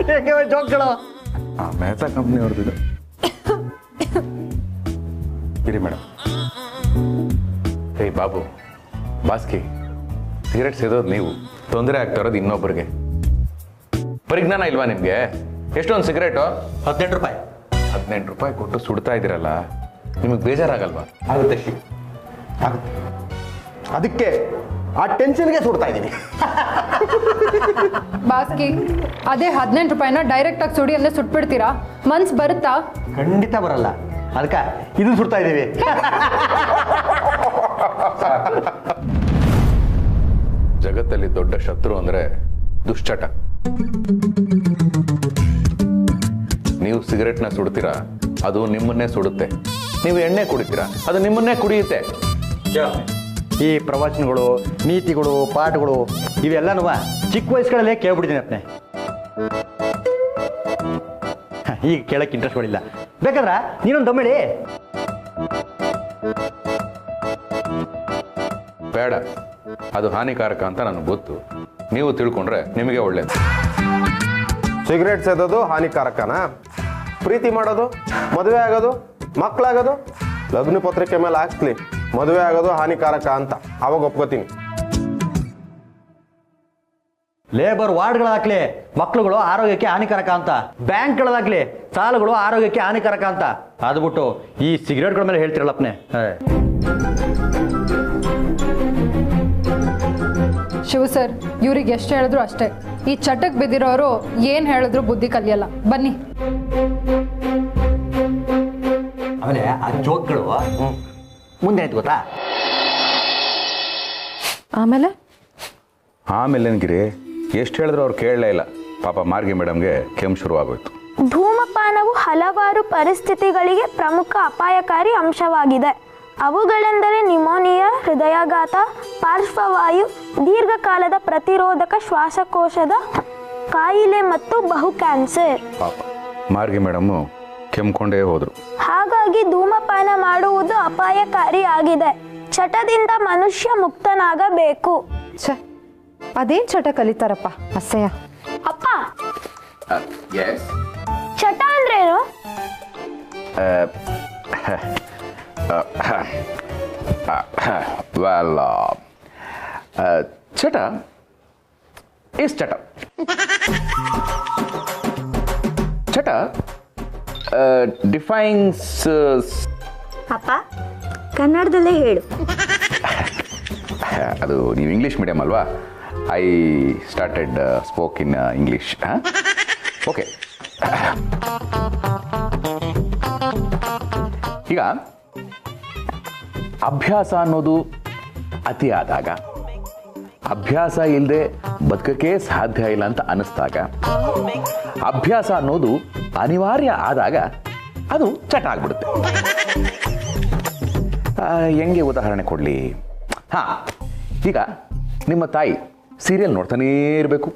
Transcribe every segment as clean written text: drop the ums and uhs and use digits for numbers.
ಹೇಗೆ ಜೋಕ್ಗಳು ಮೆಹ್ತಾ ಕಂಪ್ನಿ ಅವ್ರದ್ದು ಇರಿ ಮೇಡಮ್. ಏಯ್ ಬಾಬು, ಬಾಸ್ಕಿ, ಸಿಗರೇಟ್ ಸೇದೋದು ನೀವು, ತೊಂದರೆ ಆಗ್ತಾ ಇರೋದು ಇನ್ನೊಬ್ಬರಿಗೆ. ಪರಿಜ್ಞಾನ ಇಲ್ವಾ ನಿಮ್ಗೆ? ಎಷ್ಟೊಂದು ಸಿಗರೇಟು? 18 ರೂಪಾಯಿ. 18 ರೂಪಾಯಿ ಕೊಟ್ಟು ಸುಡ್ತಾ ಇದ್ದೀರಲ್ಲ, ನಿಮಗೆ ಬೇಜಾರಾಗಲ್ವಾ? ಆಗುತ್ತೆ ಆಗುತ್ತೆ, ಅದಕ್ಕೆ ಆ ಟೆನ್ಷನ್ಗೆ ಸುಡ್ತಾ ಇದ್ದೀನಿ. ಬಾಸ್ಕಿ, ಅದೇ 18 ರೂಪಾಯಿನ ಡೈರೆಕ್ಟ್ ಆಗಿ ಸುಡಿ ಅಂದ್ರೆ ಸುಟ್ಬಿಡ್ತೀರಾ? ಮನ್ಸ್ ಬರುತ್ತಾ? ಖಂಡಿತ ಬರಲ್ಲ, ಅದಕ್ಕೆ ಇದನ್ನ ಸುಡ್ತಾ ಇದ್ದೀವಿ. ಜಗತ್ತಲ್ಲಿ ದೊಡ್ಡ ಶತ್ರು ಅಂದ್ರೆ ದುಶ್ಚಟ. ನೀವು ಸಿಗರೆಟ್ನ ಸುಡ್ತೀರಾ, ಅದು ನಿಮ್ಮನ್ನೇ ಸುಡುತ್ತೆ. ನೀವು ಎಣ್ಣೆ ಕುಡಿತೀರಾ, ಅದು ನಿಮ್ಮನ್ನೇ ಕುಡಿಯುತ್ತೆ. ಈ ಪ್ರವಚನಗಳು, ನೀತಿಗಳು, ಪಾಠಗಳು ಇವೆಲ್ಲನೂ ಚಿಕ್ಕ ವಯಸ್ಸುಗಳಲ್ಲೇ ಕೇಳ್ಬಿಟ್ಟಿದ್ದೀನಿ ಅಪ್ಪನೆ. ಈಗ ಕೇಳಕ್ಕೆ ಇಂಟ್ರೆಸ್ಟ್ಗಳಿಲ್ಲ. ಬೇಕಾದ್ರ ನೀನೊಂದು ದಮ್ಮೇಳಿ. ಬೇಡ, ಅದು ಹಾನಿಕಾರಕ ಅಂತ ನನಗೆ ಗೊತ್ತು. ನೀವು ತಿಳ್ಕೊಂಡ್ರೆ ನಿಮಗೆ ಒಳ್ಳೇದು. ಸಿಗರೇಟ್ ಸೇದೋದು ಹಾನಿಕಾರಕನಾ? ಪ್ರೀತಿ ಮಾಡೋದು, ಮದುವೆ ಆಗೋದು, ಮಕ್ಕಳಾಗೋದು, ಲಗ್ನ ಪತ್ರಿಕೆ ಮೇಲೆ ಹಾಕ್ಲಿ ಮದುವೆ ಆಗೋದು ಹಾನಿಕಾರಕ ಅಂತ, ಅವಾಗ ಒಪ್ಕೋತೀನಿ. ಲೇಬರ್ ವಾರ್ಡ್ಗಳಾಗ್ಲಿ ಮಕ್ಳುಗಳು ಆರೋಗ್ಯಕ್ಕೆ ಹಾನಿಕಾರಕ ಅಂತ, ಬ್ಯಾಂಕ್ಗಳಾಗ್ಲಿ ಸಾಲಗಳು ಆರೋಗ್ಯಕ್ಕೆ ಹಾನಿಕಾರಕ ಅಂತ, ಅದು ಬಿಟ್ಟು ಈ ಸಿಗರೇಟ್ಗಳ ಮೇಲೆ ಹೇಳ್ತಿರಲ್ಲಪ್ಪನೆ. ಶಿವ ಸರ್, ಇವ್ರಿಗೆ ಎಷ್ಟು ಹೇಳಿದ್ರು ಅಷ್ಟೇ. ಈ ಚಟಕ್ ಬಿದ್ದಿರೋರು ಏನ್ ಹೇಳಿದ್ರು ಬುದ್ಧಿ ಕಲಿಯಲ್ಲ. ಬನ್ನಿ. ಆಮೇಲೆ ಆ ಜೋಕ್ಗಳು ಮುಂದೆ ಆಯ್ತು ಗೊತ್ತಾ? ಆಮೇಲೆ ಗಿರಿ ಎಷ್ಟು ಹೇಳಿದ್ರು ಅವ್ರು ಕೇಳಲೇ ಇಲ್ಲ. ಪಾಪ ಮಾರ್ಗಿ ಮೇಡಮ್ಗೆ ಕೆಮ್ಮು ಶುರುವಾಗೋಯ್ತು. ಧೂಮಪಾನವು ಹಲವಾರು ಪರಿಸ್ಥಿತಿಗಳಿಗೆ ಪ್ರಮುಖ ಅಪಾಯಕಾರಿ ಅಂಶವಾಗಿದೆ. ಅವುಗಳೆಂದರೆ ನಿಮೋನಿಯಾ, ಹೃದಯಾಘಾತ, ಪಾರ್ಶ್ವವಾಯು, ದೀರ್ಘಕಾಲದ ಪ್ರತಿರೋಧಕ ಶ್ವಾಸಕೋಶದ ಕಾಯಿಲೆ ಮತ್ತು ಬಹು ಕ್ಯಾನ್ಸರ್. ಪಾಪ ಮಾರ್ಗಿ ಮೇಡಮ್ಮು ಕೆಮ್ಕೊಂಡೇ ಹೋದ್ರು. ಹಾಗಾಗಿ ಧೂಮಪಾನ ಮಾಡುವುದು ಅಪಾಯಕಾರಿ ಆಗಿದೆ. ಚಟದಿಂದ ಮನುಷ್ಯ ಮುಕ್ತನಾಗಬೇಕು. ಅದೇನ್ ಚಟ ಕಲಿತಾರಪ್ಪ, ಅಸಹ್ಯ. ಅಪ್ಪ, ಚಟ ಅಂದ್ರೇನು? ಚಟ ಇಸ್ ಚಟ. ಚಟ ಡಿಫೈನ್ಸ್. ಅಪ್ಪ, ಕನ್ನಡದಲ್ಲೇ ಹೇಳು. ಅದು ನೀವು ಇಂಗ್ಲೀಷ್ ಮೀಡಿಯಂ ಅಲ್ವಾ? I started spoke in English. Okay, ಈಗ ಅಭ್ಯಾಸ ಅನ್ನೋದು ಅತಿ ಆದಾಗ, ಅಭ್ಯಾಸ ಇಲ್ಲದೆ ಬದುಕಕ್ಕೆ ಸಾಧ್ಯ ಇಲ್ಲ ಅಂತ ಅನ್ನಿಸ್ದಾಗ, ಅಭ್ಯಾಸ ಅನ್ನೋದು ಅನಿವಾರ್ಯ ಆದಾಗ ಅದು ಚಟ ಆಗ್ಬಿಡುತ್ತೆ. ಹೆಂಗೆ ಉದಾಹರಣೆ ಕೊಡಲಿ? ಈಗ ನಿಮ್ಮ ತಾಯಿ ಸೀರಿಯಲ್ ನೋಡ್ತಾನೇ ಇರಬೇಕು,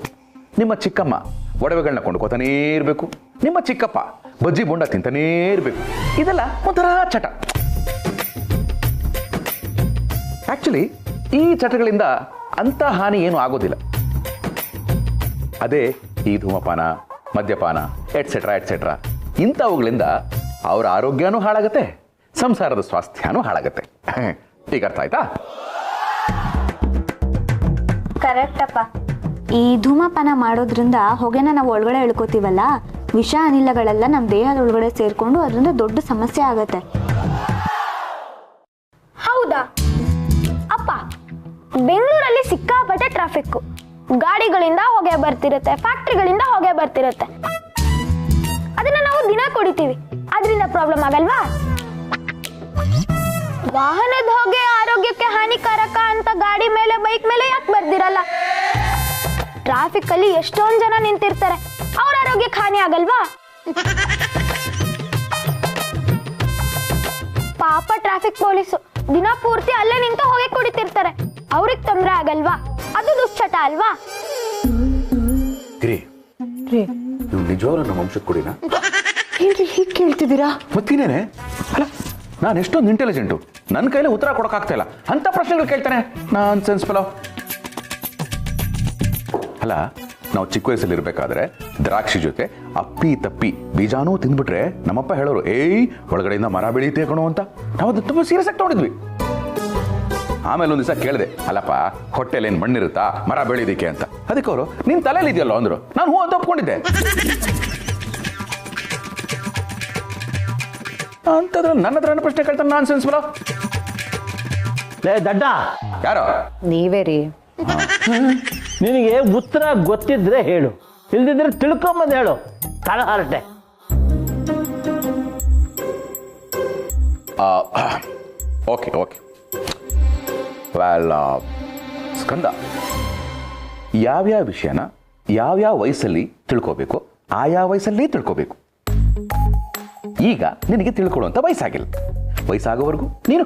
ನಿಮ್ಮ ಚಿಕ್ಕಮ್ಮ ಒಡವೆಗಳನ್ನ ಕೊಂಡ್ಕೋತಾನೇ ಇರಬೇಕು, ನಿಮ್ಮ ಚಿಕ್ಕಪ್ಪ ಬಜ್ಜಿ ಬೋಂಡ ತಿಂತಾನೇ ಇರಬೇಕು. ಇದೆಲ್ಲ ಒಂಥರ ಚಟ. ಆಕ್ಚುಲಿ ಈ ಚಟಗಳಿಂದ ಅಂತ ಹಾನಿ ಏನು ಆಗೋದಿಲ್ಲ. ಅದೇ ಈ ಧೂಮಪಾನ, ಮದ್ಯಪಾನ ಎಟ್ಸೆಟ್ರಾ ಎಟ್ಸೆಟ್ರಾ ಇಂಥವುಗಳಿಂದ ಅವರ ಆರೋಗ್ಯನೂ ಹಾಳಾಗತ್ತೆ, ಸಂಸಾರದ ಸ್ವಾಸ್ಥ್ಯನೂ ಹಾಳಾಗತ್ತೆ. ಈಗ ಅರ್ಥ ಆಯ್ತಾ? ಕರೆಕ್ಟ್ ಅಪ್ಪ. ಈ ಧೂಮಪಾನ ಮಾಡೋದ್ರಿಂದ ಹೊಗೆನ ನಾವು ಒಳಗಡೆ ಎಳ್ಕೋತೀವಲ್ಲ, ವಿಷ ಅನಿಲಗಳೆಲ್ಲ ನಮ್ಮ ದೇಹದ ಒಳಗಡೆ ಸೇರ್ಕೊಂಡು ಅದರಿಂದ ದೊಡ್ಡ ಸಮಸ್ಯೆ ಆಗತ್ತೆ. ಹೌದಾ ಅಪ್ಪ? ಬೆಂಗಳೂರಲ್ಲಿ ಸಿಕ್ಕಾಪಟ್ಟೆ ಟ್ರಾಫಿಕ್, ಗಾಡಿಗಳಿಂದ ಹೊಗೆ ಬರ್ತಿರುತ್ತೆ, ಫ್ಯಾಕ್ಟ್ರಿಗಳಿಂದ ಹೊಗೆ ಬರ್ತಿರುತ್ತೆ. ಅದನ್ನ ನಾವು ದಿನ ಕುಡಿತೀವಿ, ಅದರಿಂದ ಪ್ರಾಬ್ಲಮ್ ಆಗಲ್ವಾ? ವಾಹನದ ಹೊಗೆ ಆರೋಗ್ಯಕ್ಕೆ ಹಾನಿಕಾರಕ ಅಂತ ಗಾಡಿ ಮೇಲೆ, ಬೈಕ್ ಮೇಲೆ ಯಾಕೆ ಬರ್ದಿರಲ್ಲ? ಟ್ರಾಫಿಕ್ ಅಲ್ಲಿ ಎಷ್ಟೊಂದು ಜನ ನಿಂತಿರ್ತಾರೆ, ಅವ್ರ ಆರೋಗ್ಯಕ್ಕೆ ಹಾನಿ ಆಗಲ್ವಾ? ಪಾಪ ಟ್ರಾಫಿಕ್ ಪೊಲೀಸು ದಿನ ಪೂರ್ತಿ ಅಲ್ಲೇ ನಿಂತು ಹೊಗೆ ಕುಡಿತಿರ್ತಾರೆ, ಅವ್ರಿಗೆ ತೊಂದರೆ ಆಗಲ್ವಾ? ಅದು ದುಶ್ಚಟ ಅಲ್ವಾ? ಗಿರಿ, ನೀವು ನಿಜವಾಗ್ಲೂ ನಮ್ಮ ವಂಶದ ಕುಡಿನ? ಹೀಗೆ ಕೇಳ್ತಿದ್ದೀರಾ? ಮತ್ತಿನೇನೆ? ಅಲ್ಲ, ನಾನು ಎಷ್ಟೊಂದು ಇಂಟೆಲಿಜೆಂಟು, ನನ್ನ ಕೈಲಿ ಉತ್ತರ ಕೊಡೋಕ್ಕಾಗ್ತಾ ಇಲ್ಲ ಅಂತ ಪ್ರಶ್ನೆಗಳು ಕೇಳ್ತಾನೆ. ನಾನ್ ಸೆನ್ಸ್ ಫೆಲೋ. ಅಲ್ಲ, ನಾವು ಚಿಕ್ಕ ವಯಸ್ಸಲ್ಲಿ ಇರಬೇಕಾದ್ರೆ ದ್ರಾಕ್ಷಿ ಜೊತೆ ಅಪ್ಪಿ ತಪ್ಪಿ ಬೀಜಾನೂ ತಿಂದ್ಬಿಟ್ರೆ ನಮ್ಮಪ್ಪ ಹೇಳೋರು ಏಯ್ ಒಳಗಡೆಯಿಂದ ಮರ ಬೆಳೀತೆ ಕಣೋ ಅಂತ. ನಾವು ಅದು ತುಂಬ ಸೀರಿಯಸ್ ಆಗಿ ತಗೊಂಡಿದ್ವಿ. ಆಮೇಲೆ ಒಂದು ದಿವಸ ಕೇಳಿದೆ, ಅಲ್ಲಪ್ಪ ಹೊಟ್ಟೆಲಿ ಏನು ಮಣ್ಣಿರುತ್ತಾ ಮರ ಬೆಳೀದಿಕ್ಕೆ ಅಂತ. ಅದಕ್ಕೆ ಅವರು ನಿನ್ನ ತಲೆಯಲ್ಲಿ ಇದೆಯಲ್ಲೋ ಅಂದ್ರು. ನಾನು ಹೂ ಅಂತ ಒಪ್ಕೊಂಡಿದ್ದೆ. ಅಂತಂದ್ರೆ ನನ್ನ ಹತ್ರ ಪ್ರಶ್ನೆ ಕೇಳ್ತಾನೆ ನಾನ್ ಸೆನ್ಸ್ ಬರೋ. ಲೇ ದಡ್ಡ, ಯಾರೋ ನೀವೇ ರೀ. ನಿನಗೆ ಉತ್ತರ ಗೊತ್ತಿದ್ರೆ ಹೇಳು, ಇಲ್ದಿದ್ರೆ ತಿಳ್ಕೊಂಬಂದು ಹೇಳು. ತಳಹರಟೆ. ಓಕೆ ಓಕೆ ವೆಲ್, ಸ್ಕಂದ, ಯಾವ್ಯಾವ ವಿಷಯನ ಯಾವ್ಯಾವ ವಯಸ್ಸಲ್ಲಿ ತಿಳ್ಕೋಬೇಕು ಆಯಾ ವಯಸ್ಸಲ್ಲಿ ತಿಳ್ಕೋಬೇಕು. ಈಗ ನಿನಗೆ ತಿಳ್ಕೊಳ್ಳುವಂಥ ವಯಸ್ಸಾಗಿಲ್ಲ. ವಯಸ್ಸಾಗೋವರೆಗೂ ನೀನು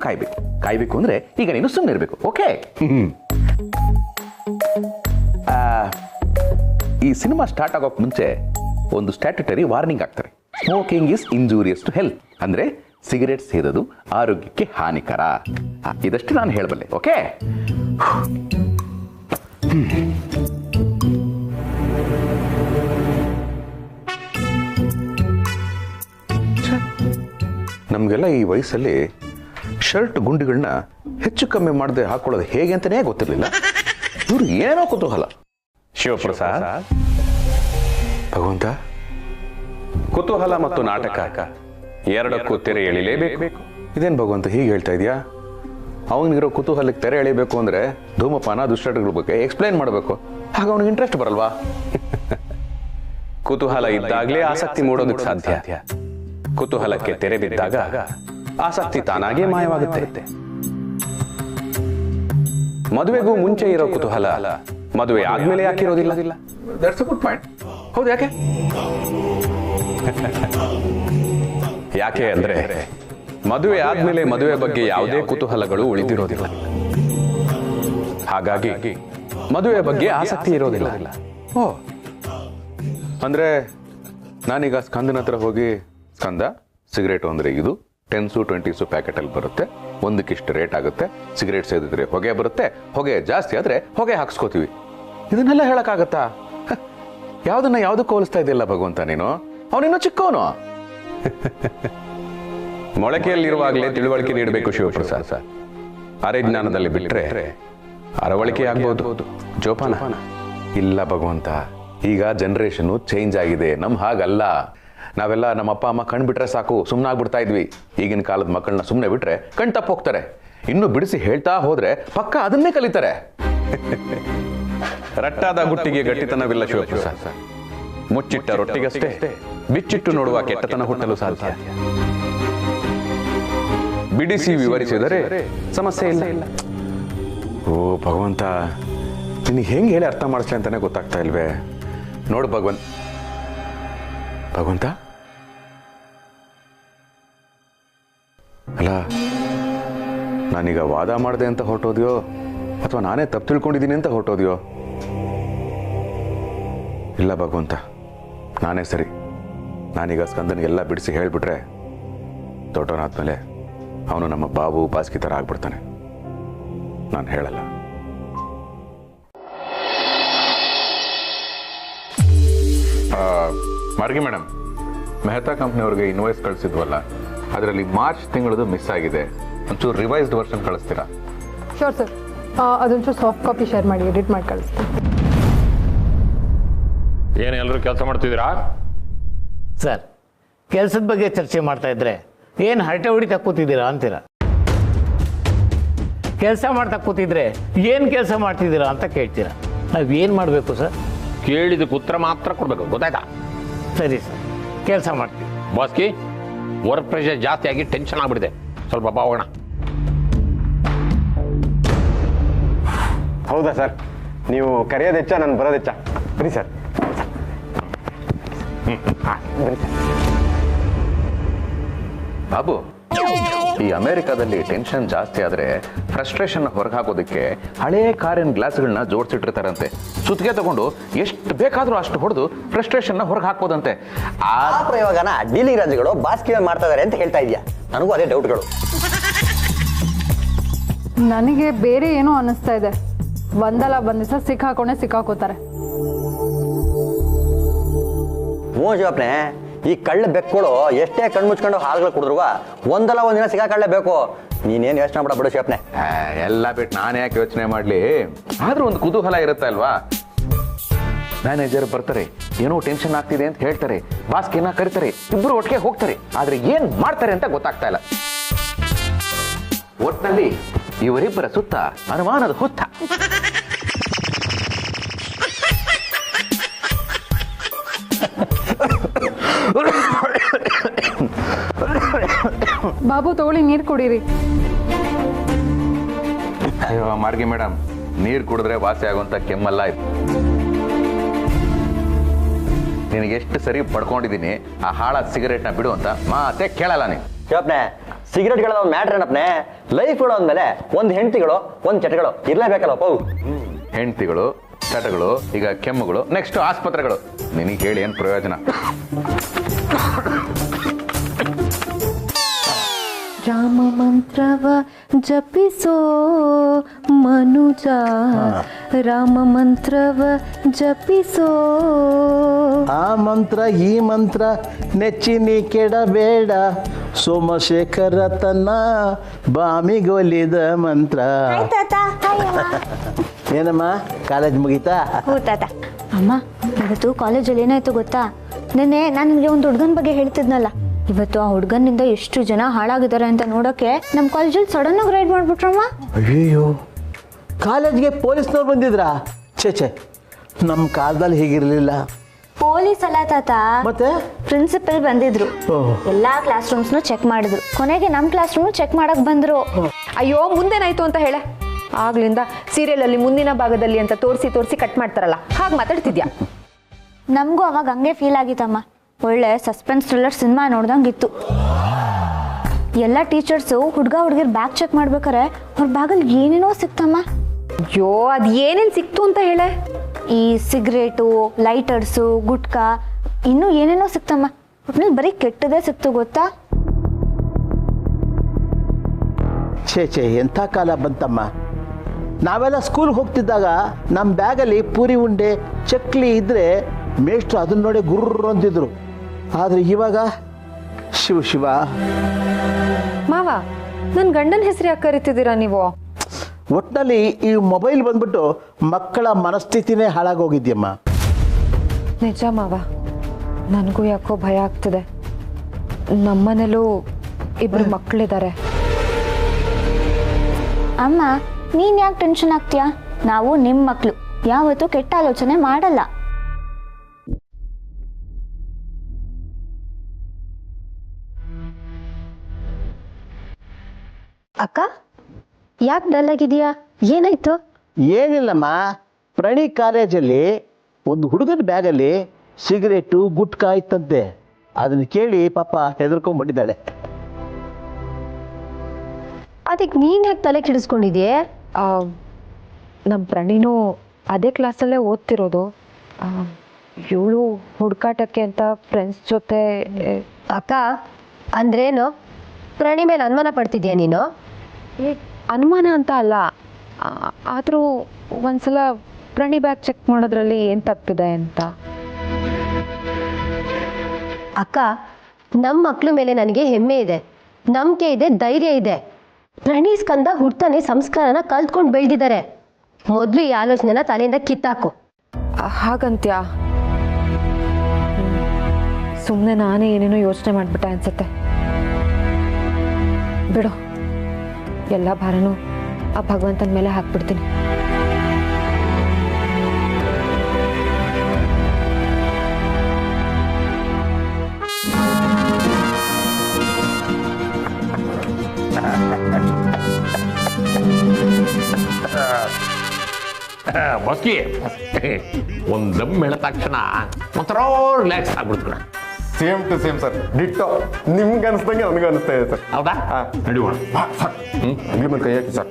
ಕಾಯ್ಬೇಕು ಅಂದ್ರೆ ಈಗ ನೀನು ಸುಮ್ಮನೆ ಇರಬೇಕು. ಓಕೆ? ಈ ಸಿನಿಮಾ ಸ್ಟಾರ್ಟ್ ಆಗೋಕೆ ಮುಂಚೆ ಒಂದು ಸ್ಟ್ಯಾಟ್ಯುಟರಿ ವಾರ್ನಿಂಗ್ ಆಗ್ತಾರೆ. Smoking is injurious to health, ಅಂದ್ರೆ ಸಿಗರೇಟ್ ಸೇದೋದು ಆರೋಗ್ಯಕ್ಕೆ ಹಾನಿಕರ. ಇದಷ್ಟು ನಾನು ಹೇಳಬಲ್ಲೆ. ಓಕೆ? ನಮಗೆಲ್ಲ ಈ ವಯಸ್ಸಲ್ಲಿ ಶರ್ಟ್ ಗುಂಡಿಗಳನ್ನ ಹೆಚ್ಚು ಕಮ್ಮಿ ಮಾಡದೆ ಹಾಕೊಳ್ಳೋದು ಹೇಗೆ ಅಂತಾನೇ ಗೊತ್ತಿರಲಿಲ್ಲ. ಇವ್ರು ಏನೋ ಕುತೂಹಲ. ಶಿವಪ್ರಸಾದ್, ಭಗವಂತ, ಕುತೂಹಲ ಮತ್ತು ನಾಟಕ ಎರಡಕ್ಕೂ ತೆರೆ ಎಳಿಲೇಬೇಕು. ಇದೇನು ಭಗವಂತ ಹೀಗೆ ಹೇಳ್ತಾ ಇದೆಯಾ? ಅವನಿಗಿರೋ ಕುತೂಹಲಕ್ಕೆ ತೆರೆ ಎಳಿಬೇಕು ಅಂದ್ರೆ ಧೂಮಪಾನ ದುಶ್ಚಟಗಳ ಬಗ್ಗೆ ಎಕ್ಸ್ಪ್ಲೈನ್ ಮಾಡಬೇಕು. ಆಗ ಅವನಿಗೆ ಇಂಟ್ರೆಸ್ಟ್ ಬರಲ್ವಾ? ಕುತೂಹಲ ಇದ್ದಾಗಲೇ ಆಸಕ್ತಿ ಮೂಡೋದಕ್ಕೆ ಸಾಧ್ಯ. ಕುತೂಹಲಕ್ಕೆ ತೆರೆ ಬಿದ್ದಾಗ ಆಸಕ್ತಿ ತಾನಾಗೇ ಮಾಯವಾಗುತ್ತೆ. ಮದುವೆಗೂ ಮುಂಚೆ ಇರೋ ಕುತೂಹಲ ಮದುವೆ ಆದ್ಮೇಲೆ ಯಾಕಿರೋದಿಲ್ಲ? That's a good point. ಹೌದು, ಯಾಕೆ? ಯಾಕೆ ಅಂದ್ರೆ ಮದುವೆ ಆದ್ಮೇಲೆ ಮದುವೆ ಬಗ್ಗೆ ಯಾವುದೇ ಕುತೂಹಲಗಳು ಉಳಿದಿರೋದಿಲ್ಲ. ಹಾಗಾಗಿ ಮದುವೆ ಬಗ್ಗೆ ಆಸಕ್ತಿ ಇರೋದಿಲ್ಲ. ಓ, ಅಂದ್ರೆ ನಾನೀಗ ಸ್ಕಂದನ ಹತ್ರ ಹೋಗಿ, ಸ್ಕಂದ, ಸಿಗರೇಟ್ ಅಂದ್ರೆ ಇದು 10s 20s ಪ್ಯಾಕೆಟಲ್ಲಿ ಬರುತ್ತೆ, ಒಂದಕ್ಕಿಷ್ಟು ರೇಟ್ ಆಗುತ್ತೆ, ಸಿಗರೇಟ್ ಸೇದಿದ್ರೆ ಹೊಗೆ ಬರುತ್ತೆ, ಹೊಗೆ ಜಾಸ್ತಿ ಆದ್ರೆ ಹೊಗೆ ಹಾಕ್ಸ್ಕೋತೀವಿ, ಇದನ್ನೆಲ್ಲ ಹೇಳಕ್ಕಾಗತ್ತಾ? ಯಾವ್ದನ್ನ ಯಾವ್ದಕ್ಕೆ ಹೋಲಿಸ್ತಾ ಇದೆಯಲ್ಲ ಭಗವಂತ ನೀನು? ಅವನಿನ್ನೂ ಚಿಕ್ಕವನು. ಮೊಳಕೆಯಲ್ಲಿರುವಾಗಲೇ ತಿಳುವಳಿಕೆ ನೀಡಬೇಕು ಶಿವಪ್ರಸಾದ್. ಅರೆಜ್ಞಾನದಲ್ಲಿ ಬಿಟ್ರೆ ಅರವಳಿಕೆ ಆಗ್ಬಹುದು, ಜೋಪಾನ. ಇಲ್ಲ ಭಗವಂತ, ಈಗ ಜನರೇಷನ್ ಚೇಂಜ್ ಆಗಿದೆ. ನಮ್ ಹಾಗಲ್ಲ. ನಾವೆಲ್ಲ ನಮ್ಮ ಅಪ್ಪ ಅಮ್ಮ ಕಣ್ ಬಿಟ್ರೆ ಸಾಕು ಸುಮ್ಮನಾಗ್ಬಿಡ್ತಾ ಇದ್ವಿ. ಈಗಿನ ಕಾಲದ ಮಕ್ಕಳನ್ನ ಸುಮ್ಮನೆ ಬಿಟ್ರೆ ಕಣ್ ತಪ್ಪು ಹೋಗ್ತಾರೆ. ಇನ್ನು ಬಿಡಿಸಿ ಹೇಳ್ತಾ ಹೋದ್ರೆ ಪಕ್ಕ ಅದನ್ನೇ ಕಲಿತಾರೆ. ರಟ್ಟಾದ ಗುಟ್ಟಿಗೆ ಗಟ್ಟಿತನವಿಲ್ಲ ಶಿವಪ್ರಸಾದ್. ಮುಚ್ಚಿಟ್ಟ ರೊಟ್ಟಿಗಷ್ಟೇ ಬಿಚ್ಚಿಟ್ಟು ನೋಡುವ ಕೆಟ್ಟತನ ಹುಟ್ಟಲು ಸಾಧ್ಯ. ಬಿಡಿಸಿ ವಿವರಿಸಿದರೆ ಸಮಸ್ಯೆ ಇಲ್ಲ. ಓ ಭಗವಂತ, ನಿನಗೆ ಹೆಂಗೆ ಹೇಳಿ ಅರ್ಥ ಮಾಡಿಸ್ಲಿ ಅಂತಾನೆ ಗೊತ್ತಾಗ್ತಾ ಇಲ್ವೇ? ನೋಡು ಭಗವಂತ, ಅಲ್ಲ, ನಾನೀಗ ವಾದ ಮಾಡಿದೆ ಅಂತ ಹೊರಟೋದ್ಯೋ ಅಥವಾ ನಾನೇ ತಪ್ಪು ತಿಳ್ಕೊಂಡಿದ್ದೀನಿ ಅಂತ ಹೊರಟೋದ್ಯೋ? ಇಲ್ಲ ಭಗವಂತ, ನಾನೇ ಸರಿ. ನಾನೀಗ ಸ್ಕಂದನಿಗೆಲ್ಲ ಬಿಡಿಸಿ ಹೇಳಿಬಿಟ್ರೆ ದೊಡ್ಡವನಾದ್ಮೇಲೆ ಅವನು ನಮ್ಮ ಬಾಬು ಬಾಸ್ಕಿ ಥರ ಆಗ್ಬಿಡ್ತಾನೆ. ನಾನು ಹೇಳಲ್ಲ. ಮಾರ್ಗಿ ಮೇಡಮ್, ಮೆಹ್ತಾ ಕಂಪ್ನಿಯವ್ರಿಗೆ ಇನ್ವಾಯ್ಸ್ ಕಳಿಸಿದ್ವಲ್ಲ, ಅದರಲ್ಲಿ ಮಾರ್ಚ್ ತಿಂಗಳದು ಮಿಸ್ ಆಗಿದೆ. ಒಂಚೂರು ರಿವೈಸ್ಡ್ ವರ್ಷನ್ ಕಳಿಸ್ತೀರಾ? ಶೋರ್ ಸರ್, ಅದೊಂಚೂರು ಸಾಫ್ಟ್ ಕಾಪಿ ಶೇರ್ ಮಾಡಿ, ಎಡಿಟ್ ಮಾಡಿ ಕಳಿಸ್ತೀನಿ. ಏನು ಎಲ್ಲರೂ ಕೆಲಸ ಮಾಡ್ತಿದ್ದೀರಾ? ಸರ್, ಕೆಲಸದ ಬಗ್ಗೆ ಚರ್ಚೆ ಮಾಡ್ತಾ ಇದ್ರೆ ಏನು ಹರಟೆ ಹೊಡಿತಾ ಕೂತಿದ್ದೀರಾ ಅಂತೀರಾ? ಕೆಲಸ ಮಾಡ್ತಾ ಕೂತಿದ್ರೆ ಏನು ಕೆಲಸ ಮಾಡ್ತಿದ್ದೀರಾ ಅಂತ ಕೇಳ್ತೀರಾ. ನಾವೇನು ಮಾಡಬೇಕು ಸರ್? ಕೇಳಿದಕ್ಕೆ ಉತ್ತರ ಮಾತ್ರ ಕೊಡ್ಬೇಕು, ಗೊತ್ತಾಯ್ತಾ? ಸರಿ ಸರ್, ಕೆಲಸ ಮಾಡ್ತೀವಿ. ಬಾಸ್ಕಿ, ವರ್ಕ್ ಪ್ರೆಷರ್ ಜಾಸ್ತಿ ಆಗಿ ಟೆನ್ಷನ್ ಆಗ್ಬಿಟ್ಟಿದೆ, ಸ್ವಲ್ಪ ಬಾ ಹೋಗೋಣ. ಹೌದಾ ಸರ್? ನೀವು ಕರೆಯೋದು ಹೆಚ್ಚ, ನಾನು ಬರೋದು ಹೆಚ್ಚ? ಬರೀ ಸರ್. ಬಾಬು, ಈ ಅಮೆರಿಕಾದಲ್ಲಿ ಟೆನ್ಷನ್ ಜಾಸ್ತಿ ಆದ್ರೆ ಫ್ರಸ್ಟ್ರೇಷನ್ ಹೊರಗೆ ಹಾಕೋದಕ್ಕೆ ಹಳೇ ಕಾರಿನ ಗ್ಲಾಸ್ಗಳನ್ನ ಜೋಡಿಸಿಟ್ಟಿರ್ತಾರಂತೆ. ಸುತ್ತಿಗೆ ತಗೊಂಡು ಎಷ್ಟು ಬೇಕಾದ್ರೂ ಅಷ್ಟು ಹೊಡೆದು ಫ್ರಸ್ಟ್ರೇಷನ್ ಹೊರಗೆ ಹಾಕೋದಂತೆ. ಆ ಪ್ರಯೋಗನ ಡಿಲಿ ರಾಜುಗಳು ಬಾಸ್ಕಿ ಮಾಡ್ತಾ ಇದಾರೆ ಅಂತ ಹೇಳ್ತಾ ಇದೆಯಾ? ನನಗೂ ಅದೇ ಡೌಟ್ಗಳು. ನನಗೆ ಬೇರೆ ಏನೋ ಅನ್ನಿಸ್ತಾ ಇದೆ. ಒಂದಲ್ಲ ಬಂದ ದಿವಸ ಸಿಕ್ಕಾಕೋತಾರೆ. ಹ್ಞೂ ಶಿವಪ್ಪನೆ, ಈ ಕಳ್ಳ ಬೆಕ್ಕಳು ಎಷ್ಟೇ ಕಣ್ಣು ಮುಚ್ಕೊಂಡು ಹಾಳುಗಳು ಕುಡಿದ್ರು ಒಂದಲ್ಲ ಒಂದಿನ ಸಿಗಾಕೊಳ್ಳೇಬೇಕು. ನೀನೇನು ಯೋಚನೆ ಮಾಡ ಬಿಡು ಶಿವಪ್ಪನೆ. ಎಲ್ಲ ಬಿಟ್ಟು ನಾನು ಯಾಕೆ ಯೋಚನೆ ಮಾಡಲಿ, ಆದ್ರೂ ಒಂದು ಕುತೂಹಲ ಇರುತ್ತೆ ಅಲ್ವಾ. ಮ್ಯಾನೇಜರ್ ಬರ್ತಾರೆ, ಏನೋ ಟೆನ್ಷನ್ ಆಗ್ತಿದೆ ಅಂತ ಹೇಳ್ತಾರೆ, ಬಾಸ್ಗೆ ಕರೀತಾರೆ, ಇಬ್ರು ಒಟ್ಟಿಗೆ ಹೋಗ್ತಾರೆ. ಆದ್ರೆ ಏನ್ ಮಾಡ್ತಾರೆ ಅಂತ ಗೊತ್ತಾಗ್ತಾ ಇಲ್ಲ. ಒಟ್ನಲ್ಲಿ ಇವರಿಬ್ಬರ ಸುತ್ತ ಅನುಮಾನದ ಹುತ್ತ. ಬಾಬು ತಗೊಳ್ಳಿ, ನೀರು ಕುಡೀರಿ. ಅಯ್ಯೋ ಮಾರ್ಗಿ ಮೇಡಮ್, ನೀರು ಕುಡಿದ್ರೆ ವಾಸಿ ಆಗುವಂತ ಕೆಮ್ಮಲ್ಲ ಇದು. ನಿನಗೆ ಎಷ್ಟು ಸರಿ ಪಡ್ಕೊಂಡಿದ್ದೀನಿ ಆ ಹಾಳಾದ ಸಿಗರೇಟ್ನ ಬಿಡು ಅಂತ ಮಾತೆ ಕೇಳಲ್ಲ ನೀನು. ಶಿವಪ್ಪನೆ, ಸಿಗರೇಟ್ಗಳ ಒಂದು ಮ್ಯಾಟ್ರ್ ಏನಪ್ಪನೆ, ಲೈಫ್ಗಳು ಅಂದಮೇಲೆ ಒಂದು ಹೆಂಡತಿಗಳು ಒಂದು ಚಟಗಳು ಇರಲೇಬೇಕಲ್ಲ ಪೌ. ಹೆಂಡತಿಗಳು, ಚಟಗಳು, ಈಗ ಕೆಮ್ಮುಗಳು, ನೆಕ್ಸ್ಟ್ ಆಸ್ಪತ್ರೆಗಳು. ನಿನಗೆ ಹೇಳಿ ಏನು ಪ್ರಯೋಜನ? ರಾಮ ಮಂತ್ರವ ಜಪಿಸೋ ಮನುಜ, ರಾಮ ಮಂತ್ರವ ಜಪಿಸೋ. ಆ ಮಂತ್ರ ಈ ಮಂತ್ರ ನೆಚ್ಚಿನಿ ಕೆಡಬೇಡ, ಸೋಮಶೇಖರ ತನ್ನ ಬಾಮಿಗೊಲಿದ ಮಂತ್ರ. ಏನಮ್ಮ ಕಾಲೇಜ್ ಮುಗೀತಾ? ಅಮ್ಮ, ಇವತ್ತು ಕಾಲೇಜಲ್ಲಿ ಏನಾಯ್ತು ಗೊತ್ತಾ? ನೆನ್ನೆ ನಾನು ನಿಮಗೆ ಒಂದು ಹುಡುಗನ ಬಗ್ಗೆ ಹೇಳ್ತಿದ್ನಲ್ಲ, ಇವತ್ತು ಆ ಹುಡುಗನಿಂದ ಎಷ್ಟು ಜನ ಹಾಳಾಗಿದ್ದಾರೆ ಅಂತ ನೋಡೋಕೆ ನಮ್ಮ ಕಾಲೇಜಲ್ಲಿ ಸಡನ್ ಆಗಿ ರೈಡ್ ಮಾಡ್ಬಿಟ್ರಮ್ಮ. ಅಯ್ಯೋ, ಕಾಲೇಜ್ಗೆ ಪೊಲೀಸ್ನವ್ರು ಬಂದಿದ್ರಾ? ಛೇ, ನಮ್ಮ ಕಾಲದಲ್ಲಿ ಹೀಗಿರ್ಲಿಲ್ಲ. ಪೊಲೀಸ್ ಅಲ್ಲ ತಾತ, ಮತ್ತೆ ಪ್ರಿನ್ಸಿಪಲ್ ಬಂದಿದ್ರು. ಎಲ್ಲಾ ಕ್ಲಾಸ್ ರೂಮ್ಸ್ನು ಚೆಕ್ ಮಾಡಿದ್ರು. ಕೊನೆಗೆ ನಮ್ಮ ಕ್ಲಾಸ್ ರೂಮ್ ಚೆಕ್ ಮಾಡಕ್ ಬಂದ್ರು. ಅಯ್ಯೋ, ಮುಂದೇನಾಯ್ತು ಅಂತ ಹೇಳೆ. ಆಗ್ಲಿಂದ ಸೀರಿಯಲ್ ಅಲ್ಲಿ ಮುಂದಿನ ಭಾಗದಲ್ಲಿ ಅಂತ ತೋರಿಸಿ ಕಟ್ ಮಾಡ್ತಾರಲ್ಲ, ಹಾಗೆ ಮಾತಾಡ್ತಿದ್ಯಾ? ನಮಗೂ ಅವಾಗ ಹಂಗೆ ಫೀಲ್ ಆಗಿತ್ತಮ್ಮ. ಒಳ್ಳೆ ಸಸ್ಪೆನ್ಸ್ ಥ್ರಿಲ್ಲರ್ ಸಿನಿಮಾ ನೋಡ್ದಂಗಿತ್ತು. ಎಲ್ಲ ಟೀಚರ್ಸು ಹುಡುಗಿರ್ ಬ್ಯಾಗ್ ಚೆಕ್ ಮಾಡ್ಬೇಕಾರೆ ಅವ್ರ ಬ್ಯಾಗಲ್ಲಿ ಏನೇನೋ ಸಿಕ್ತಮ್ಮ. ಅಯ್ಯೋ, ಅದು ಏನೇನು ಸಿಕ್ತು ಅಂತ ಹೇಳೆ? ಈ ಸಿಗರೇಟು, ಲೈಟರ್ಸು, ಗುಟ್ಕಾ, ಇನ್ನೂ ಏನೇನೋ ಸಿಕ್ತಮ್ಮ. ಒಟ್ನಲ್ಲಿ ಬರೀ ಕೆಟ್ಟದೇ ಸಿಕ್ತು ಗೊತ್ತಾ. ಛೇ, ಎಂಥ ಕಾಲ ಬಂತಮ್ಮ. ನಾವೆಲ್ಲ ಸ್ಕೂಲ್ಗೆ ಹೋಗ್ತಿದ್ದಾಗ ನಮ್ಮ ಬ್ಯಾಗಲ್ಲಿ ಪೂರಿ ಉಂಡೆ, ಚಕ್ಲಿ ಇದ್ರೆ ಮೇಷ್ಟ್ರು ಅದನ್ನ ನೋಡಿ ಗುರ್ರ ಅಂತಿದ್ರು. ಆದರೆ ಇವಾಗ ಶಿವ. ಮಾವ, ನನ್ನ ಗಂಡನ ಹೆಸರು ಯಾಕೆ ಕರಿತಿದ್ದೀರಾ ನೀವು? ಒಟ್ಟಿನಲ್ಲಿ ಈ ಮೊಬೈಲ್ ಬಂದ್ಬಿಟ್ಟು ಮಕ್ಕಳ ಮನಸ್ಥಿತಿನೇ ಹಾಳಾಗೋಗಿದ್ಯಮ್ಮ. ನಿಜ ಮಾವ, ನನಗೂ ಯಾಕೋ ಭಯ ಆಗ್ತಿದೆ. ನಮ್ಮನೇಲೂ ಇಬ್ರು ಮಕ್ಕಳಿದ್ದಾರೆ. ಅಮ್ಮ, ನೀನ್ ಯಾಕೆ ಟೆನ್ಷನ್ ಆಗ್ತೀಯಾ? ನಾವು ನಿಮ್ಮ ಮಕ್ಕಳು, ಯಾವತ್ತೂ ಕೆಟ್ಟ ಆಲೋಚನೆ ಮಾಡಲ್ಲ. ಅಕ್ಕ, ಯಾಕೆ ಡಲ್ ಆಗಿದೆಯಾ? ಏನಾಯ್ತು? ಏನಿಲ್ಲಮ್ಮ, ಪ್ರಣಿ ಕಾಲೇಜಲ್ಲಿ ಒಂದು ಹುಡುಗನ ಬ್ಯಾಗಲ್ಲಿ ಸಿಗರೇಟು, ಗುಟ್ಕಾ ಇತ್ತಂತೆ. ಅದನ್ನು ಕೇಳಿ ಪಾಪ ಹೆದರ್ಕೊಂಡ್ಬಿಟ್ಟಿದ್ದಾಳೆ. ಅದಕ್ಕೆ ನೀನ್ ಯಾಕೆ ತಲೆ ಕೆಡಿಸ್ಕೊಂಡಿದ್ಯೆ? ನಮ್ಮ ಪ್ರಣೀನು ಅದೇ ಕ್ಲಾಸಲ್ಲೇ ಓದ್ತಿರೋದು. ಇವಳು ಹುಡುಕಾಟಕ್ಕೆ ಅಂತ ಫ್ರೆಂಡ್ಸ್ ಜೊತೆ. ಅಕ್ಕ, ಅಂದ್ರೇನು? ಪ್ರಾಣಿ ಮೇಲೆ ಅನುಮಾನ ಪಡ್ತಿದ್ಯಾ ನೀನು? ಅನುಮಾನ ಅಂತ ಅಲ್ಲ, ಆದರೂ ಒಂದ್ಸಲ ಪ್ರಾಣಿ ಬ್ಯಾಗ್ ಚೆಕ್ ಮಾಡೋದ್ರಲ್ಲಿ ಏನು ತಪ್ಪಿದೆ ಅಂತ. ಅಕ್ಕ, ನಮ್ಮ ಮಕ್ಕಳ ಮೇಲೆ ನನಗೆ ಹೆಮ್ಮೆ ಇದೆ, ನಂಬಿಕೆ ಇದೆ, ಧೈರ್ಯ ಇದೆ. ಪ್ರಾಣಿ ಸ್ಕಂದ ಹುಡ್ತಾನೆ ಸಂಸ್ಕಾರನ ಕಲ್ತ್ಕೊಂಡು ಬೆಳೆದಿದ್ದಾರೆ. ಮೊದಲು ಈ ಆಲೋಚನೆನ ತಲೆಯಿಂದ ಕಿತ್ತಾಕು. ಹಾಗಂತ್ಯ? ಸುಮ್ಮನೆ ನಾನೇ ಏನೇನೋ ಯೋಚನೆ ಮಾಡಿಬಿಟ್ಟೆ ಅನ್ಸುತ್ತೆ. ಬಿಡು, ಎಲ್ಲ ಭಾರನೂ ಆ ಭಗವಂತನ ಮೇಲೆ ಹಾಕ್ಬಿಡ್ತೀನಿ. ಬಾಕಿ ಒಂದು ದಮ್ ಹೇಳ ತಕ್ಷಣ ಒಂಥರ ರಿಲ್ಯಾಕ್ಸ್ ಆಗ್ಬಿಡ್ತು. Same to same sir, ditto. ನಿಮ್ಗೆ ಅನಿಸ್ದಂಗೆ ನನಗೆ ಅನಿಸ್ತಾ ಇದೆ ಸರ್. ಹೌದಾ? ನಡಿಯೋಣ. ಸರ್, ನಿಮ್ಮ ಮೇಲೆ ಕೈ ಹಾಕಿ ಸರ್.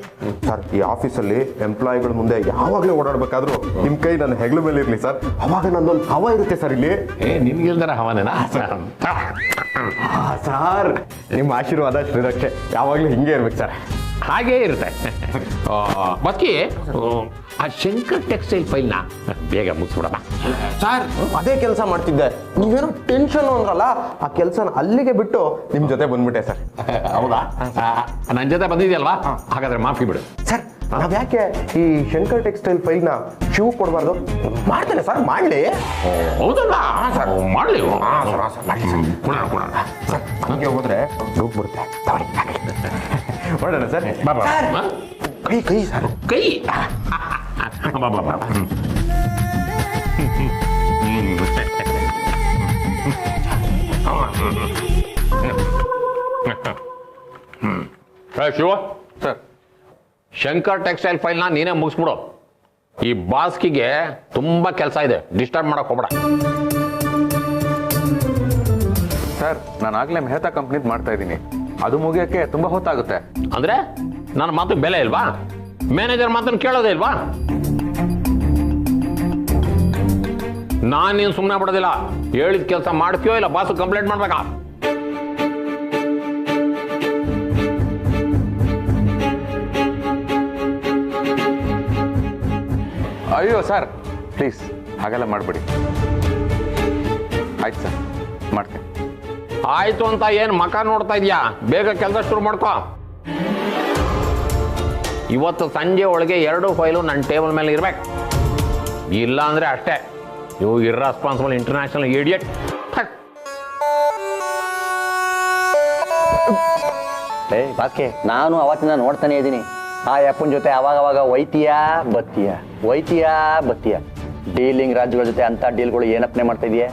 ಸರ್, ಈ ಆಫೀಸಲ್ಲಿ ಎಂಪ್ಲಾಯಿಗಳ ಮುಂದೆ ಯಾವಾಗಲೂ ಓಡಾಡಬೇಕಾದ್ರೂ ನಿಮ್ಮ ಕೈ ನನ್ನ ಹೆಗಲ ಮೇಲೆ ಇರಲಿ ಸರ್. ಅವಾಗ ನನ್ನೊಂದು ಹವ ಇರುತ್ತೆ ಸರ್ ಇಲ್ಲಿ. ನಿನ್ಗಿಲ್ದಾರ ಹವನೇನಾ? ಸರ್, ನಿಮ್ಮ ಆಶೀರ್ವಾದ ಶ್ರೀರಕ್ಷೆ ಯಾವಾಗಲೂ ಹಿಂಗೆ ಇರ್ಬೇಕು ಸರ್. ಹಾಗೇ ಇರುತ್ತೆ. ಬಾಕಿ ಆ ಶಂಕರ್ ಟೆಕ್ಸ್ಟೈಲ್ ಫೈಲ್ನ ಬೇಗ ಮುಗಿಸ್ಬಿಡಮ್ಮ. ಸರ್ ಅದೇ ಕೆಲಸ ಮಾಡ್ತಿದ್ದೆ, ನೀವೇನೋ ಟೆನ್ಷನ್ ಅಂದ್ರಲ್ಲ, ಆ ಕೆಲಸನ ಅಲ್ಲಿಗೆ ಬಿಟ್ಟು ನಿಮ್ ಜೊತೆ ಬಂದ್ಬಿಟ್ಟೆ ಸರ್. ಹೌದಾ? ನನ್ನ ಜೊತೆ ಬಂದಿದೆಯಲ್ವಾ, ಹಾಗಾದ್ರೆ ಮಾಫಿ ಬಿಡು. ಸರ್ ನಾವ್ ಯಾಕೆ ಈ ಶಂಕರ್ ಟೆಕ್ಸ್ಟೈಲ್ ಫೈಲ್ನ ಶಿವ್ ಕೊಡಬಾರ್ದು? ಮಾಡ್ತೇನೆ ಸರ್, ಮಾಡ್ಲಿ. ಹೌದಲ್ವಾ ಸರ್? ಮಾಡಲಿ. ಸರ್ ಹಂಗೆ ಹೋದ್ರೆ ದುಡ್ಡು ಬರುತ್ತೆ. ಮಾಡೋಣ ಸರ್. ಕೈ ಕೈ ಸರ್, ಕೈ. ಶಿವ ಸರ್, ಶಂಕರ್ ಟೆಕ್ಸ್ಟೈಲ್ ಫೈಲ್ನ ನೀನೇ ಮುಗಿಸ್ಬಿಡು. ಈ ಬಾಸ್ಕಿಗೆ ತುಂಬಾ ಕೆಲಸ ಇದೆ, ಡಿಸ್ಟರ್ಬ್ ಮಾಡಕ್ ಹೋಗ್ಬೇಡ. ಸರ್ ನಾನು ಆಗ್ಲೇ ಮೆಹ್ತಾ ಕಂಪ್ನಿದ್ ಮಾಡ್ತಾ ಇದ್ದೀನಿ, ಅದು ಮುಗಿಯೋಕ್ಕೆ ತುಂಬಾ ಹೊತ್ತಾಗುತ್ತೆ. ಅಂದ್ರೆ ನನ್ನ ಮಾತು ಬೆಲೆ ಇಲ್ವಾ? ಮ್ಯಾನೇಜರ್ ಮಾತನ್ನು ಕೇಳೋದೇ ಇಲ್ವಾ? ನಾನು ನೀನು ಸುಮ್ಮನೆ ಬಿಡೋದಿಲ್ಲ. ಹೇಳಿದ ಕೆಲಸ ಮಾಡ್ತೀಯೋ ಇಲ್ಲ ಬಾಸು ಕಂಪ್ಲೇಂಟ್ ಮಾಡ್ಬೇಕಾ? ಅಯ್ಯೋ ಸರ್ ಪ್ಲೀಸ್ ಹಾಗೆಲ್ಲ ಮಾಡಬೇಡಿ. ಆಯ್ತು ಸರ್, ಮಾಡ್ತೀನಿ. ಆಯ್ತು ಅಂತ ಏನ್ ಮಕ ನೋಡ್ತಾ ಇದೀಯಾ? ಬೇಗ ಕೆಲಸ ಶುರು ಮಾಡ್ಕೋ. ಇವತ್ತು ಸಂಜೆ ಒಳಗೆ 2 ಫೈಲು ನನ್ನ ಟೇಬಲ್ ಮೇಲೆ ಇರ್ಬೇಕು. ಇಲ್ಲ ಅಂದ್ರೆ ಅಷ್ಟೇ, ಇವು ಇರ್ರೆಸ್ಪಾನ್ಸಿಬಲ್ ಇಂಟರ್ನ್ಯಾಷನಲ್ ಇಡಿಯಟ್. ಬಾಸ್ಕೆ, ನಾನು ಅವತ್ತಿನ ನೋಡ್ತಾನೆ ಇದ್ದೀನಿ. ಆ ಯಪ್ಪನ ಜೊತೆ ಅವಾಗ ಒಯ್ತೀಯಾ ಬತ್ತೀಯ. ಡೀಲಿಂಗ್ ರಾಜ್ಯಗಳ ಜೊತೆ ಅಂತ ಡೀಲ್ಗಳು ಏನಪ್ಪನೆ ಮಾಡ್ತಾ ಇದೀಯಾ?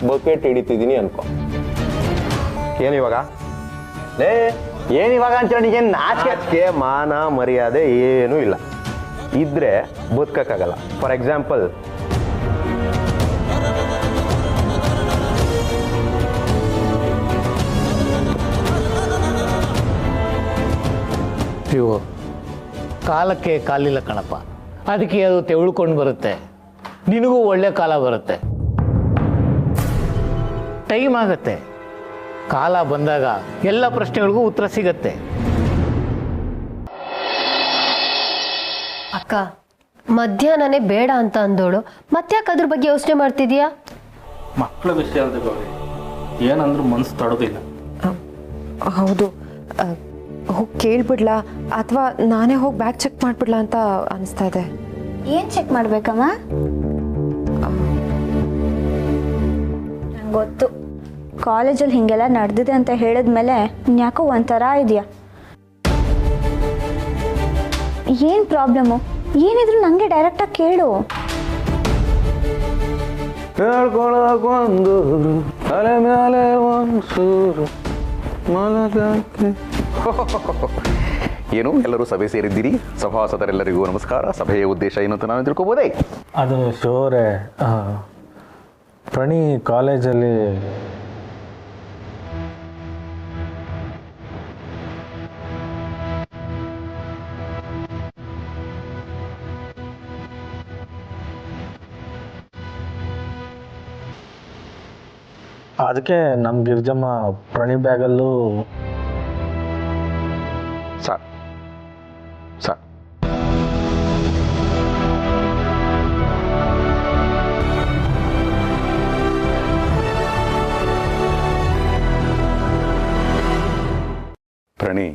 ಬಕೆಟ್ ಹಿಡಿತಿದ್ದೀನಿ ಅನ್ಕೋ. ಏನಿವಾಗ? ಏನಿವಾಗ ಅಂತ ನೀಗೇನು ನಾಚಿಕೆ ಮಾನ ಮರ್ಯಾದೆ ಏನೂ ಇಲ್ಲ, ಇದ್ರೆ ಬದುಕಕ್ಕಾಗಲ್ಲ. ಫಾರ್ ಎಕ್ಸಾಂಪಲ್, ಇವು ಕಾಲಕ್ಕೆ ಕಾಲಿಲ್ಲ ಕಣಪ್ಪ, ಅದಕ್ಕೆ ಅದು ತೆವಳ್ಕೊಂಡು ಬರುತ್ತೆ. ನಿನಗೂ ಒಳ್ಳೆ ಕಾಲ ಬರುತ್ತೆ, ಟೈಮ್ ಆಗತ್ತೆ. ಕಾಲ ಬಂದಾಗ ಎಲ್ಲ ಪ್ರಶ್ನೆಗಳಿಗೂ ಉತ್ತರ ಸಿಗತ್ತೆ. ಅಕ್ಕ, ಮಧ್ಯಾಹ್ನನೇ ಬೇಡ ಅಂತ ಅಂದೋಳು ಮತ್ತ್ಯಾಕೆ ಅದ್ರ ಬಗ್ಗೆ ಯೋಚನೆ ಮಾಡ್ತಿದ್ಯಾ? ಮಕ್ಕಳ ವಿಷಯ ಅಲ್ದ ಗೌರಿ, ಏನಂದ್ರೂ ಮನ್ಸು ತಡೋದಿಲ್ಲ. ಹೌದು, ಹೋಗಿ ಕೇಳ್ಬಿಡ್ಲಾ ಅಥವಾ ನಾನೇ ಹೋಗಿ ಬ್ಯಾಗ್ ಚೆಕ್ ಮಾಡ್ಬಿಡ್ಲಾ ಅಂತ ಅನಿಸ್ತಾ ಇದೆ. ಏನ್ ಚೆಕ್ ಮಾಡ್ಬೇಕಮ್ಮ? ನಂಗೆ ಗೊತ್ತು, ಕಾಲೇಜಲ್ಲಿ ಹಿಂಗೆಲ್ಲ ನಡೆದಿದೆ ಅಂತ ಹೇಳಿದ್ಮೇಲೆ ಯಾಕೋ ಒಂಥರ ಇದೆಯಾ. ಏನ್ ಪ್ರಾಬ್ಲಮ್ಮು? ಏನಿದ್ರು ನಂಗೆ ಡೈರೆಕ್ಟಾಗಿ ಕೇಳು. ಹೇಳ್ಕೊಳಕೊಂದು ತಲೆ ಮೇಲೆ ಒಂದ್ಸೂರು ಮಲಗಕ್ಕೆ. ಏನು ಎಲ್ಲರೂ ಸಭೆ ಸೇರಿದ್ದೀರಿ? ಸಭಾಸದರೆಲ್ಲರಿಗೂ ನಮಸ್ಕಾರ. ಸಭೆಯ ಉದ್ದೇಶ ಏನು ಅಂತ ನಾನು ತಿಳ್ಕೊಬೋದೇ? ಅದು ಶೋರೆ, ಪ್ರಣಿ ಕಾಲೇಜಲ್ಲಿ ಅದಕ್ಕೆ ನಮ್ಮ ಗಿರ್ಜಮ್ಮ ಪ್ರಣಿ ಬ್ಯಾಗಲ್ಲೂ ಸರ್ ಪ್ರಣಿ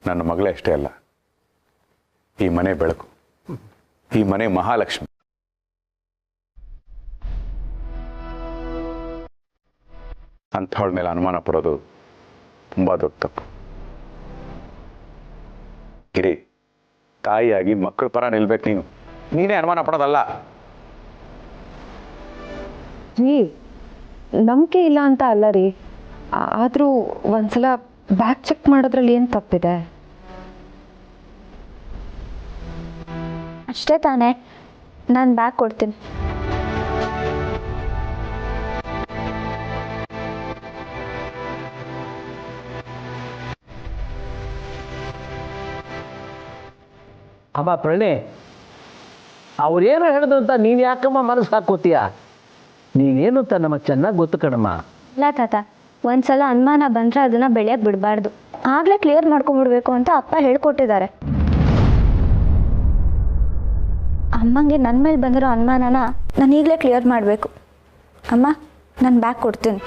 ನನ್ನ ಮಗಳೇ ಅಷ್ಟೇ ಅಲ್ಲ, ಈ ಮನೆ ಬೆಳಕು, ಈ ಮನೆ ಮಹಾಲಕ್ಷ್ಮಿ. ಅಂಥವಳ ಮೇಲೆ ಅನುಮಾನ ಪಡೋದು ತುಂಬಾ ದೊಡ್ಡ ತಪ್ಪು. ಗಿರಿ, ತಾಯಿಯಾಗಿ ಮಕ್ಕಳ ಪರ ನಿಲ್ಬೇಕು. ನೀನೇ ಅನುಮಾನ ಪಡೋದಲ್ಲ. ರೀ, ನಂಬಿಕೆ ಇಲ್ಲ ಅಂತ ಅಲ್ಲ ರೀ, ಆದರೂ ಒಂದ್ಸಲ ಬ್ಯಾಗ್ ಚೆಕ್ ಮಾಡೋದ್ರಲ್ಲಿ ಏನು ತಪ್ಪಿದೆ? ಅಷ್ಟೇ ತಾನೇ, ನಾನು ಬ್ಯಾಗ್ ಕೊಡ್ತೀನಿ. ಅಮ್ಮ ಪ್ರಣಿ, ಅವ್ರೇನು ಹೇಳಿದ್ರು ಅಂತ ನೀನು ಯಾಕಮ್ಮ ಮನಸ್ಸು ಹಾಕೋತೀಯ? ನೀನೇನು ಅಂತ ನಮಗೆ ಚೆನ್ನಾಗಿ ಗೊತ್ತು ಕಣಮ್ಮ. ಇಲ್ಲ ತಾತ, ಒಂದ್ಸಲ ಅನುಮಾನ ಬಂದರೆ ಅದನ್ನು ಬೆಳೆಯೋಕ್ಕೆ ಬಿಡಬಾರ್ದು. ಆಗಲೇ ಕ್ಲಿಯರ್ ಮಾಡ್ಕೊಂಬಿಡ್ಬೇಕು ಅಂತ ಅಪ್ಪ ಹೇಳ್ಕೊಟ್ಟಿದ್ದಾರೆ. ಅಮ್ಮಂಗೆ ನನ್ನ ಮೇಲೆ ಬಂದಿರೋ ಅನುಮಾನನ ನಾನು ಈಗಲೇ ಕ್ಲಿಯರ್ ಮಾಡಬೇಕು. ಅಮ್ಮ, ನಾನು ಬ್ಯಾಗ್ ಕೊಡ್ತೀನಿ.